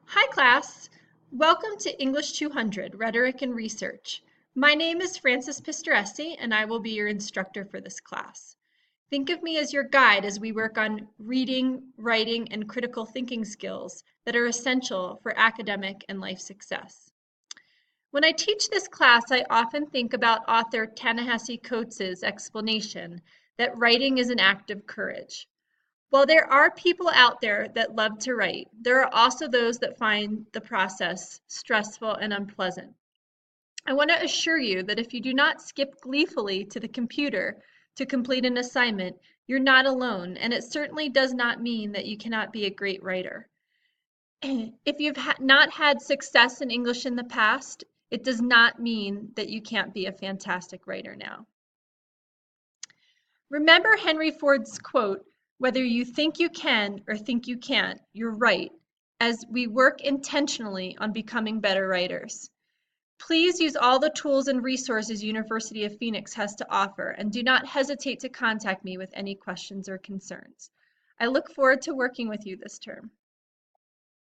Hi class! Welcome to English 200, Rhetoric and Research. My name is Frances Pistoresi and I will be your instructor for this class. Think of me as your guide as we work on reading, writing, and critical thinking skills that are essential for academic and life success. When I teach this class, I often think about author Ta-Nehisi Coates' explanation that writing is an act of courage. While there are people out there that love to write, there are also those that find the process stressful and unpleasant. I want to assure you that if you do not skip gleefully to the computer to complete an assignment, you're not alone, and it certainly does not mean that you cannot be a great writer. If you've not had success in English in the past, it does not mean that you can't be a fantastic writer now. Remember Henry Ford's quote, "Whether you think you can or think you can't, you're right," as we work intentionally on becoming better writers. Please use all the tools and resources University of Phoenix has to offer, and do not hesitate to contact me with any questions or concerns. I look forward to working with you this term.